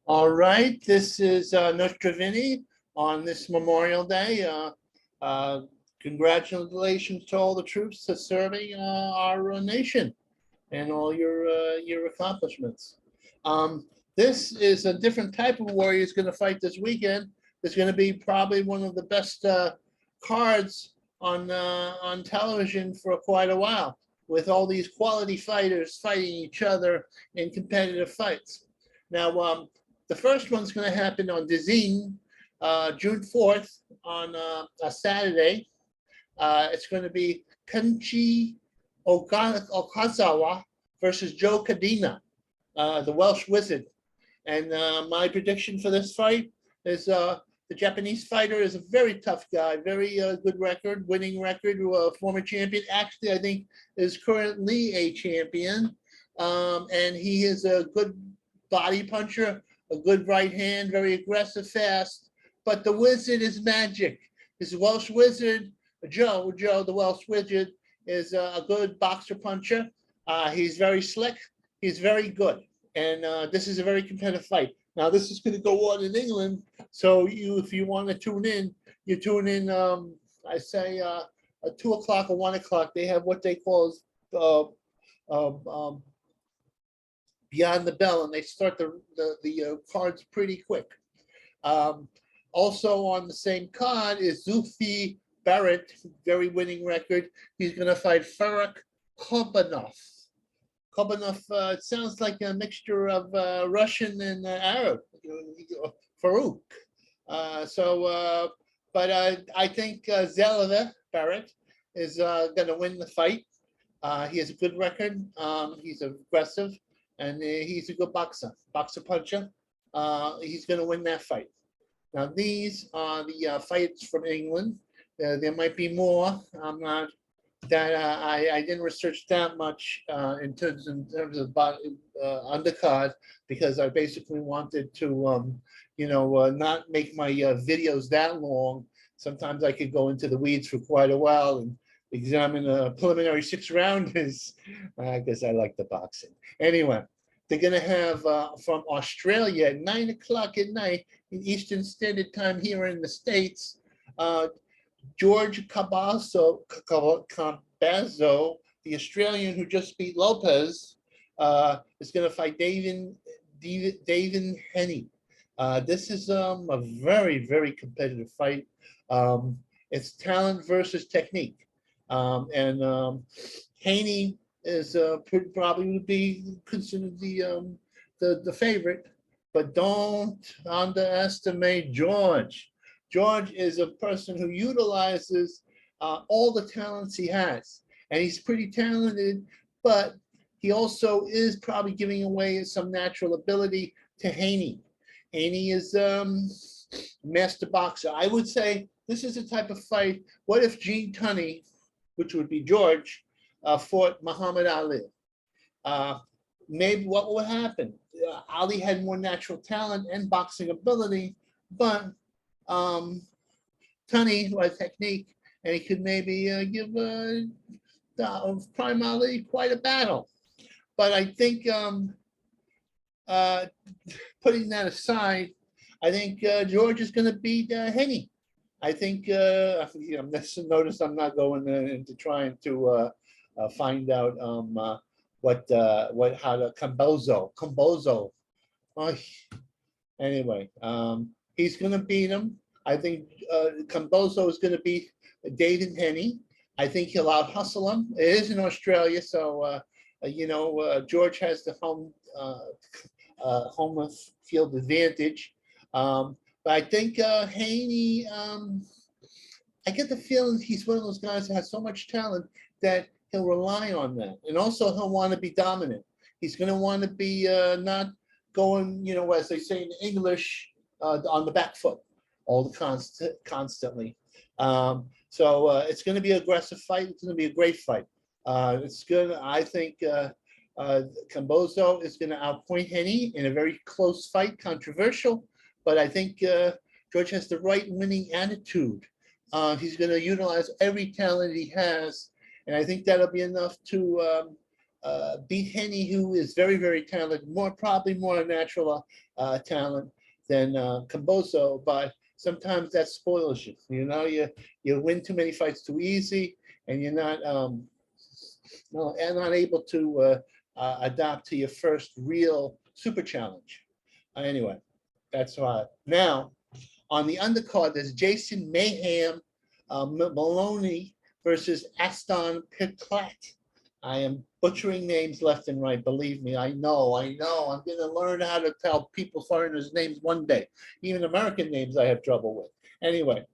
All right, this is Nostravini on this Memorial Day. Uh, Congratulations to all the troops that's serving our nation and all your accomplishments. This is a different type of warrior who's going to fight this weekend. It's going to be probably one of the best cards on television for quite a while, with all these quality fighters fighting each other in competitive fights. Now, the first one's going to happen on Dezeen, June 4th on a Saturday. It's going to be Kenji Okazawa versus Joe Cadena, the Welsh Wizard. And my prediction for this fight is the Japanese fighter is a very tough guy, very good record, winning record, former champion. Actually, I think is currently a champion. And he is a good body puncher, a good right hand, very aggressive, fast. But the Wizard is magic. This Welsh Wizard, Joe, the Welsh Wizard, is a good boxer puncher. He's very slick. He's very good. And this is a very competitive fight. Now, this is going to go on in England. So if you want to tune in, you tune in, I say, at 2 o'clock or 1 o'clock. They have what they call Beyond the Bell, and they start the cards pretty quick. Also on the same card is Zulfi Barrett, very winning record. He's going to fight Faruk Korbanov. It sounds like a mixture of Russian and Arab, Farouk. But I think Zeleva Barrett is going to win the fight. He has a good record. He's aggressive, and he's a good boxer puncher. He's going to win that fight. Now, these are the fights from England. There might be more. I'm not that I didn't research that much in terms of undercard, because I basically wanted to not make my videos that long. Sometimes I could go into the weeds for quite a while and examine a preliminary 6 rounders. I guess I like the boxing. Anyway, they're going to have from Australia at 9 o'clock at night in Eastern Standard Time here in the States, George Cabazo, the Australian who just beat Lopez, is going to fight David Henney. This is a very, very competitive fight. It's talent versus technique. And Haney is probably would be considered the favorite, but don't underestimate George. George is a person who utilizes all the talents he has, and he's pretty talented, but he also is probably giving away some natural ability to Haney. Haney is master boxer. I would say this is a type of fight. What if Gene Tunney, which would be George, fought Muhammad Ali? Maybe what would happen? Ali had more natural talent and boxing ability, but Tunney was technique, and he could maybe give Prime Ali quite a battle. But I think putting that aside, I think George is going to beat Henney. I think notice I'm not going into trying to find out how to Cambozo. Anyway, he's going to beat him. I think Cambozo is going to beat David Henney. I think he'll out hustle him. It is in Australia, so George has the home field advantage. But I think Haney, I get the feeling he's one of those guys that has so much talent that he'll rely on that. And also he'll want to be dominant. He's going to want to be not going, as they say in English, on the back foot all the constantly. So it's going to be an aggressive fight. It's going to be a great fight. It's good. I think Cambozo is going to outpoint Henney in a very close fight, controversial, but I think George has the right winning attitude. He's going to utilize every talent he has, and I think that'll be enough to beat Henny, who is very, very talented, probably more natural talent than Camboso, but sometimes that spoils you. You know, you win too many fights too easy, and you're not and not able to adapt to your first real super challenge. Anyway, that's why. Now, on the undercard, there's Jason Mayhem Maloney versus Aston Pitclat. I am butchering names left and right. Believe me, I know. I'm going to learn how to tell people foreigners' names one day. Even American names I have trouble with. Anyway,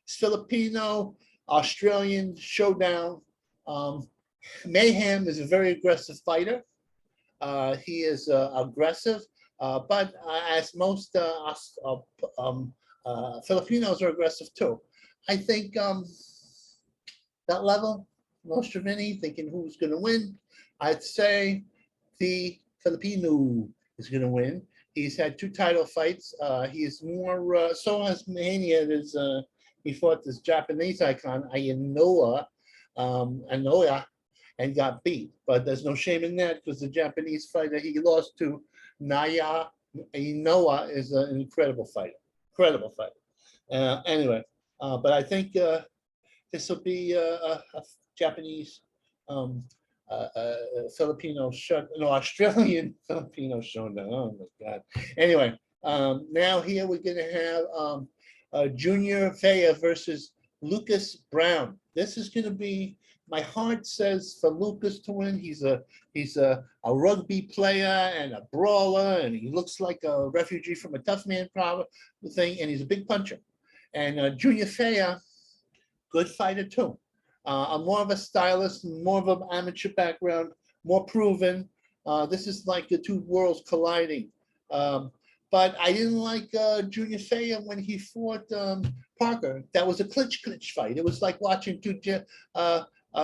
Filipino, Australian showdown. Mayhem is a very aggressive fighter. He is aggressive, but as most Filipinos are aggressive too. I think that level, Nostrovini, thinking who's going to win, I'd say the Filipino is going to win. He's had 2 title fights. He is more, so has Mania. He fought this Japanese icon, Ayanoa, and got beat. But there's no shame in that because the Japanese fighter he lost to, Naya Inoue, is an incredible fighter. Incredible fighter. Anyway, but I think this will be a Japanese, Filipino show, no, Australian Filipino showdown. Oh my God. Anyway, now here we're going to have Junior Vea versus Lucas Brown. This is going to be, my heart says for Lucas to win. He's a rugby player and a brawler, and he looks like a refugee from a tough man problem thing, and he's a big puncher. And Junior Vea, good fighter too. I'm more of a stylist, more of an amateur background, more proven. This is like the 2 worlds colliding. But I didn't like Junior Vea when he fought Parker. That was a clinch fight. It was like watching 2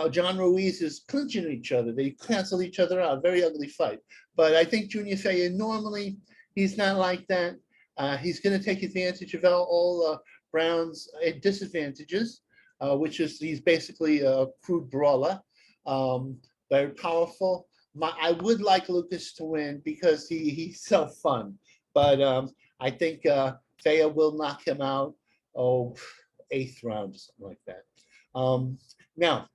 John Ruiz's clinching each other. They cancel each other out. Very ugly fight. But I think Junior Vea, normally, he's not like that. He's going to take advantage of all Brown's disadvantages, which is he's basically a crude brawler, very powerful. I would like Lucas to win because he's so fun. But I think Vea will knock him out, 8th round, something like that. Now,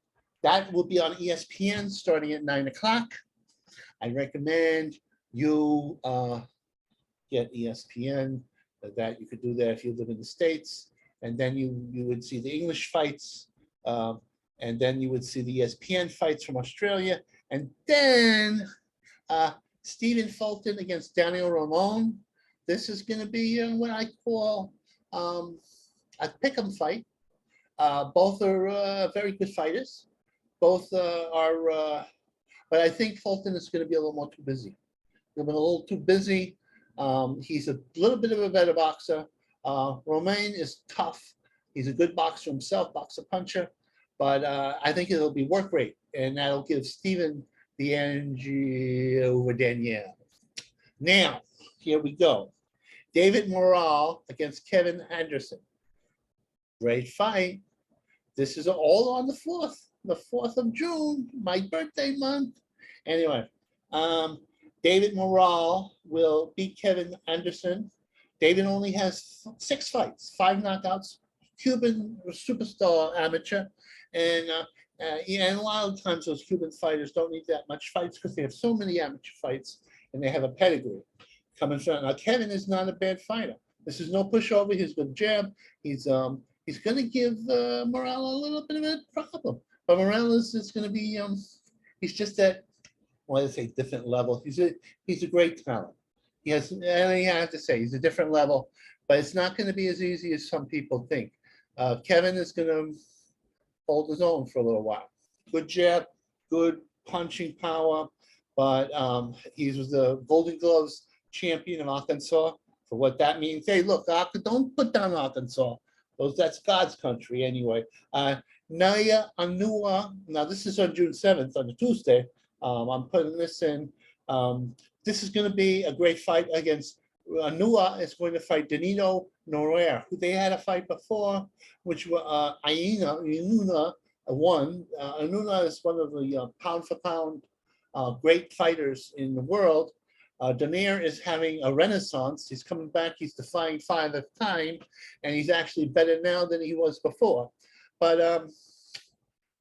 that will be on ESPN starting at 9 o'clock. I recommend you get ESPN. That you could do that if you live in the States. And then you would see the English fights. And then you would see the ESPN fights from Australia. And then Stephen Fulton against Daniel Ramon. This is going to be what I call a pick'em fight. Both are very good fighters. Both are, but I think Fulton is going to be a little more too busy. He's been a little too busy. He's a little bit of a better boxer. Romain is tough. He's a good boxer himself, boxer puncher. But I think it'll be work rate, and that'll give Stephen the energy over Danielle. Now, here we go. David Morale against Kevin Anderson. Great fight. This is all on the 4th of June, my birthday month. Anyway, David Morale will beat Kevin Anderson. David only has 6 fights, 5 knockouts, Cuban superstar amateur. And a lot of times those Cuban fighters don't need that much fights because they have so many amateur fights and they have a pedigree coming from. Now, Kevin is not a bad fighter. This is no pushover. He's good jab. He's going to give Morale a little bit of a problem. But Morale is going to be, he's just at, well, let's say different level. He's a great talent. He has, and I have to say, he's a different level, but it's not going to be as easy as some people think. Kevin is going to hold his own for a little while. Good jab, good punching power, but he was the Golden Gloves champion of Arkansas. For what that means, hey, look, don't put down Arkansas. That's God's country anyway. Naya Anua. Now this is on June 7th, on a Tuesday. I'm putting this in. This is going to be a great fight against Anua. Is going to fight Danilo Nogueira, who they had a fight before, which Inuna won. Anuna is one of the pound for pound great fighters in the world. Donaire is having a renaissance. He's coming back. He's defying 5 at a time, and he's actually better now than he was before. But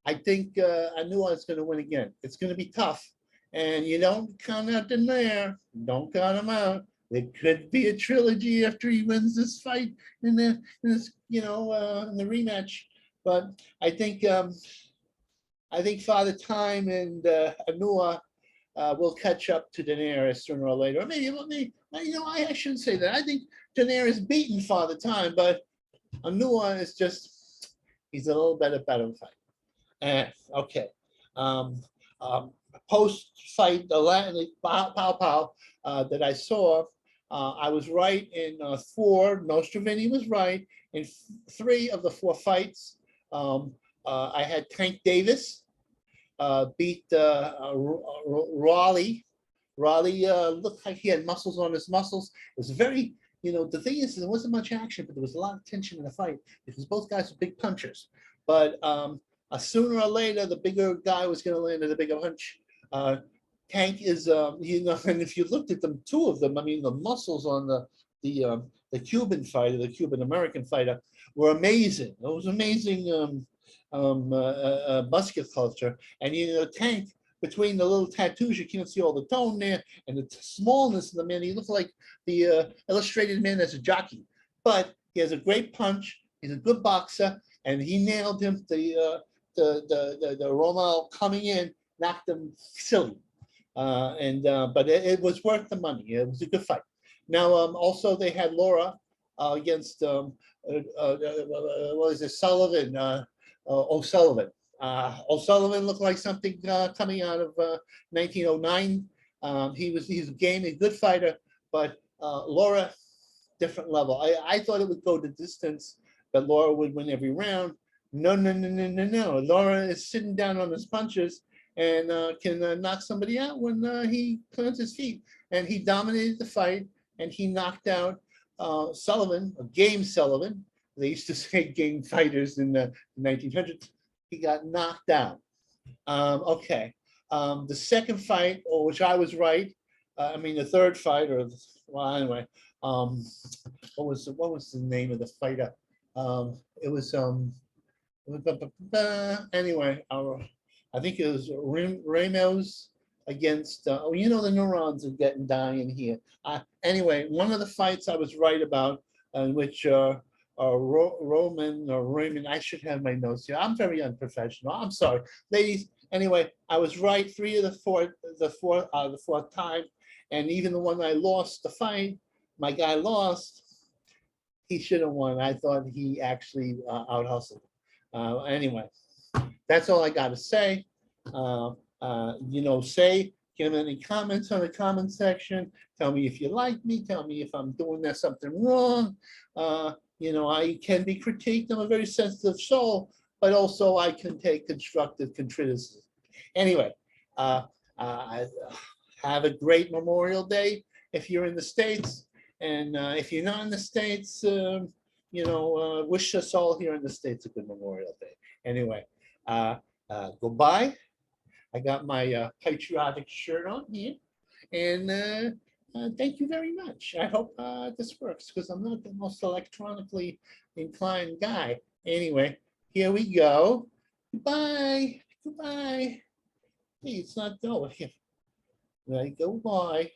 I think Anua is going to win again. It's going to be tough, and you don't count out Donaire. Don't count him out. There could be a trilogy after he wins this fight in the in this, in the rematch. But I think Father Time and Anua will catch up to Daenerys sooner or later. Or maybe, I shouldn't say that. I think Daenerys beaten Father Time, but Anua is just, he's a little better fight. Okay. Post-fight, the pow that I saw, I was right in 4. Nostrovini was right in 3 of the 4 fights. I had Tank Davis beat Raleigh. Raleigh looked like he had muscles on his muscles. It was very, the thing is, there wasn't much action, but there was a lot of tension in the fight because both guys were big punchers. But sooner or later, the bigger guy was going to land at a bigger punch. Tank is, and if you looked at them, 2 of them, I mean, the muscles on the Cuban fighter, the Cuban American fighter, were amazing. It was amazing musculature. And Tank, between the little tattoos, you can't see all the tone there, and the smallness of the man, he looks like the illustrated man as a jockey. But he has a great punch. He's a good boxer, and he nailed him. The Rommel coming in knocked him silly. But it was worth the money. It was a good fight. Now, also they had Laura against what is it, Sullivan, O'Sullivan. O'Sullivan looked like something coming out of 1909. He's a game, a good fighter, but Laura, different level. I thought it would go the distance, but Laura would win every round. No. Laura is sitting down on his punches and can knock somebody out when he plants his feet. And he dominated the fight, and he knocked out Sullivan, Game Sullivan. They used to say game fighters in the 1900s. He got knocked out. Okay. The second fight, which I was right, the third fight, anyway, what was the name of the fighter? Anyway, I think it was Ramos against, the neurons are getting dying here. Anyway, one of the fights I was right about, in which Raymond, I should have my notes here. I'm very unprofessional. I'm sorry, ladies. Anyway, I was right 3 of the 4th time, and even the one I lost the fight, my guy lost. He should have won. I thought he actually out hustled. Anyway, that's all I got to say. Give any comments on the comment section. Tell me if you like me. Tell me if I'm doing something wrong. I can be critiqued. I'm a very sensitive soul, but also I can take constructive criticism. Anyway, have a great Memorial Day if you're in the States. And if you're not in the States, wish us all here in the States a good Memorial Day. Anyway, goodbye. I got my patriotic shirt on here. And thank you very much. I hope this works because I'm not the most electronically inclined guy. Anyway, here we go. Goodbye. Goodbye. Hey, it's not going. Right, go bye.